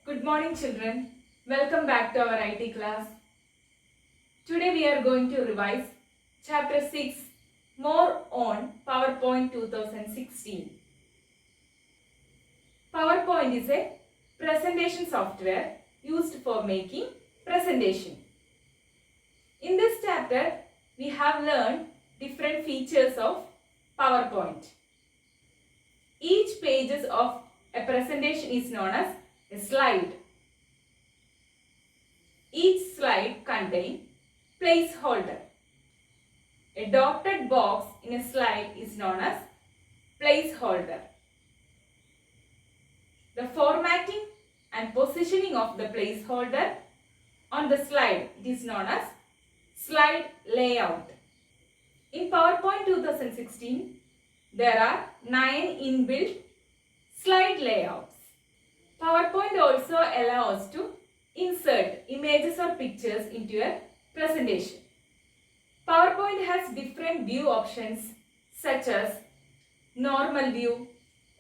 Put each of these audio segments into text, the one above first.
Good morning children. Welcome back to our IT class. Today we are going to revise chapter 6 more on PowerPoint 2016. PowerPoint is a presentation software used for making presentation. In this chapter we have learned different features of PowerPoint. Each pages of a presentation is known as a slide. Each slide contains placeholder. A dotted box in a slide is known as placeholder. The formatting and positioning of the placeholder on the slide is known as slide layout. In PowerPoint 2016, there are 9 inbuilt slide layouts. PowerPoint also allows us to insert images or pictures into a presentation. PowerPoint has different view options such as normal view,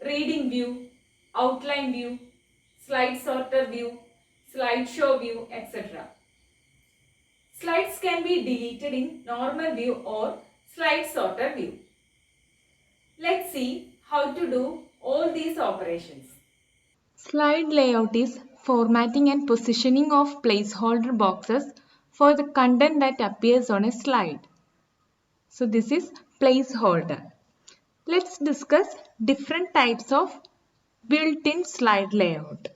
reading view, outline view, slide sorter view, slideshow view, etc. Slides can be deleted in normal view or slide sorter view. Let's see how to do all these operations. Slide layout is formatting and positioning of placeholder boxes for the content that appears on a slide. So this is placeholder. Let's discuss different types of built-in slide layout.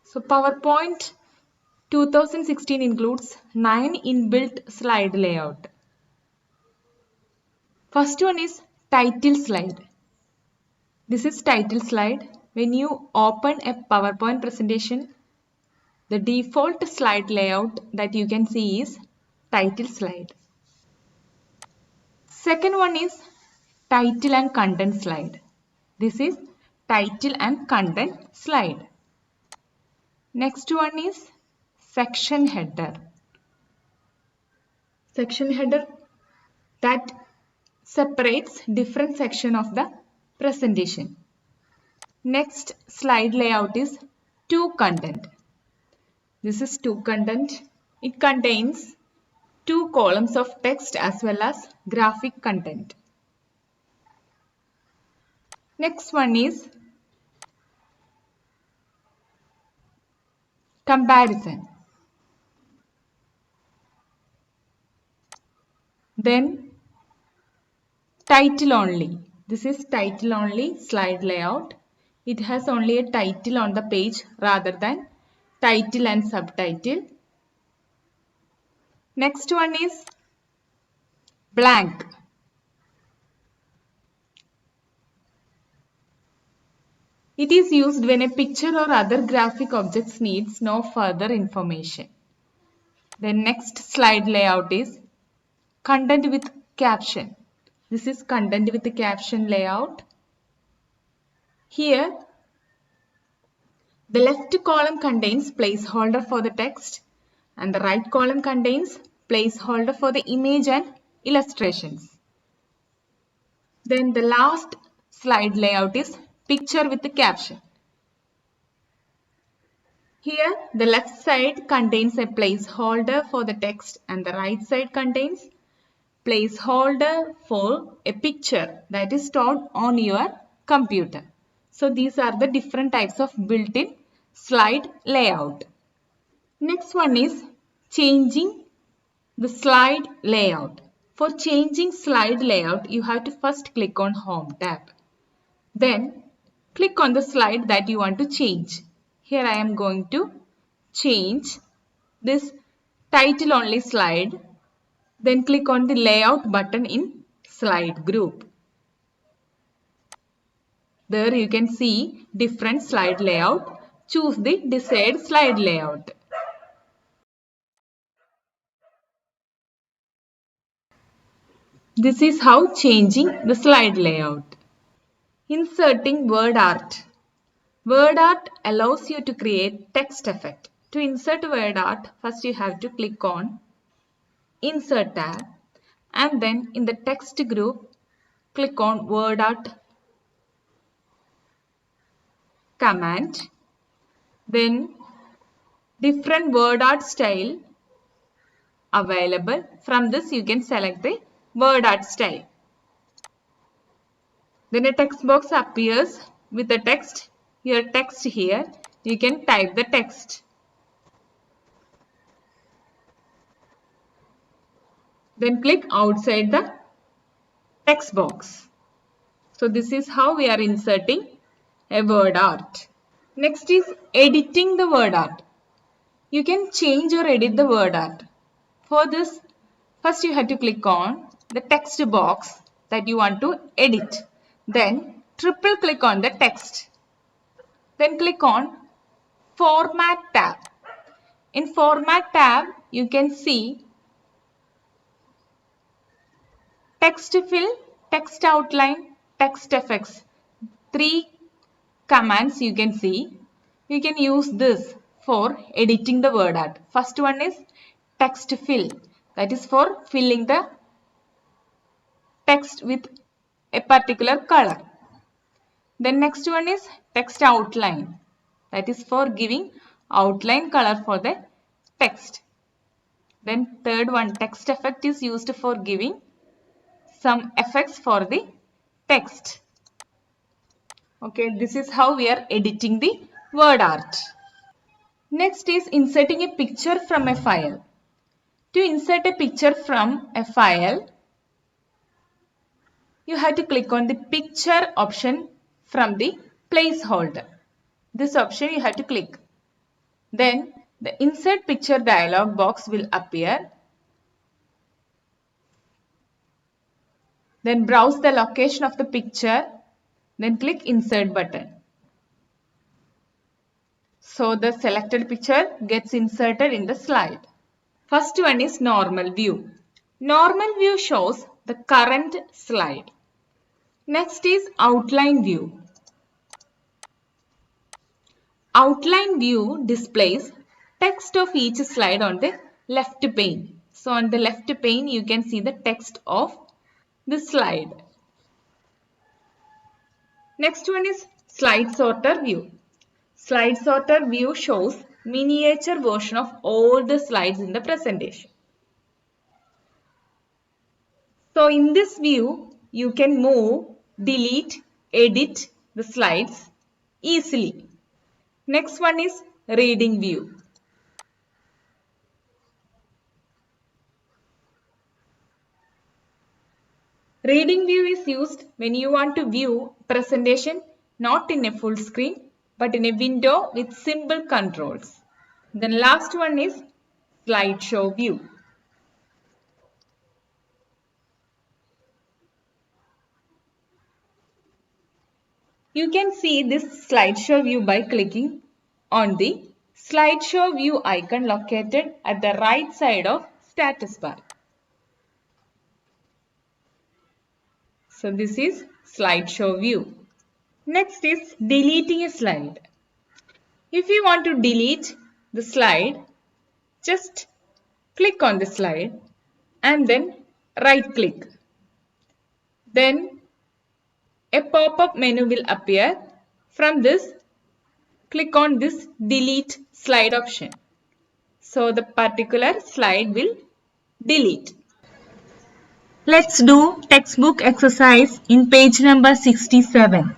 So PowerPoint 2016 includes 9 inbuilt slide layout. First one is title slide. This is title slide. When you open a PowerPoint presentation, the default slide layout that you can see is title slide. Second one is title and content slide. This is title and content slide. Next one is section header. Section header that separates different section of the presentation. Next slide layout is to content. This is to content. It contains 2 columns of text as well as graphic content. Next one is comparison. Then title only. This is title only slide layout. It has only a title on the page rather than title and subtitle. Next one is blank. It is used when a picture or other graphic objects needs no further information. The next slide layout is content with caption. This is content with the caption layout. Here, the left column contains placeholder for the text and the right column contains placeholder for the image and illustrations. Then the last slide layout is picture with the caption. Here, the left side contains a placeholder for the text and the right side contains placeholder for a picture that is stored on your computer. So these are the different types of built-in slide layout. Next one is changing the slide layout. For changing slide layout, you have to first click on Home tab. Then click on the slide that you want to change. Here I am going to change this title only slide. Then click on the layout button in slide group. There you can see different slide layout. Choose the desired slide layout. This is how changing the slide layout. Inserting word art. Word art allows you to create text effect. To insert word art, first you have to click on Insert tab and then in the text group, click on word art. command. Then different word art style available. From this you can select the word art style. Then a text box appears with the text. Your text here. You can type the text. Then click outside the text box. So this is how we are inserting a word art. Next is editing the word art. You can change or edit the word art. For this, first you have to click on the text box that you want to edit. Then triple click on the text. Then click on Format tab. In Format tab, you can see text fill, text outline, text effects. 3 commands you can see. You can use this for editing the word art. First one is text fill. That is for filling the text with a particular color. Then next one is text outline. That is for giving outline color for the text. Then third one, text effect, is used for giving some effects for the text. Okay, this is how we are editing the word art. Next is inserting a picture from a file. To insert a picture from a file, you have to click on the picture option from the placeholder. This option you have to click. Then the insert picture dialog box will appear. Then browse the location of the picture. Then click insert button. So the selected picture gets inserted in the slide. First one is normal view. Normal view shows the current slide. Next is outline view. Outline view displays text of each slide on the left pane. So on the left pane you can see the text of the slide. Next one is slide sorter view. Slide sorter view shows miniature version of all the slides in the presentation. So in this view, you can move, delete, edit the slides easily. Next one is reading view. Reading view is used when you want to view presentation not in a full screen but in a window with simple controls. Then last one is slideshow view. You can see this slideshow view by clicking on the slideshow view icon located at the right side of status bar. So this is slideshow view. Next is deleting a slide. If you want to delete the slide, just click on the slide and then right click. Then a pop-up menu will appear. From this, click on this delete slide option. So the particular slide will delete. Let's do textbook exercise in page number 67.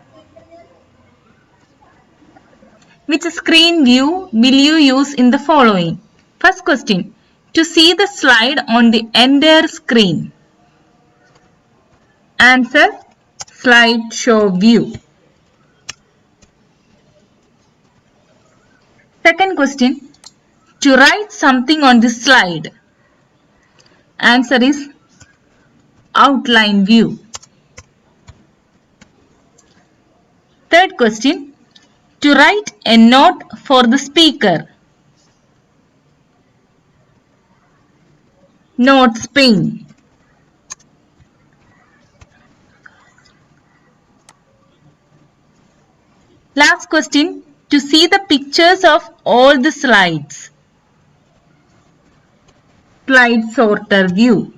Which screen view will you use in the following? First question, to see the slide on the entire screen. Answer, slideshow view. Second question, to write something on the slide. Answer is outline view. Third question, to write a note for the speaker. Notes pane. Last question, to see the pictures of all the slides. Slide sorter view.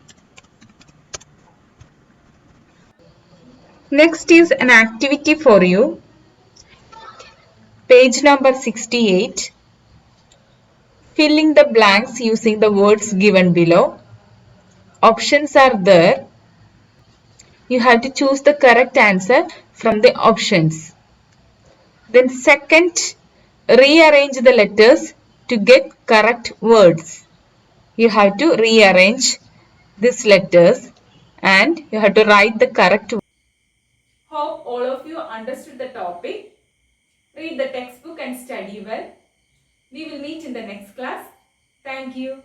Next is an activity for you. Page number 68. Fill in the blanks using the words given below. Options are there. You have to choose the correct answer from the options. Then second, rearrange the letters to get correct words. You have to rearrange these letters and you have to write the correct. Hope all of you understood the topic. Read the textbook and study well. We will meet in the next class. Thank you.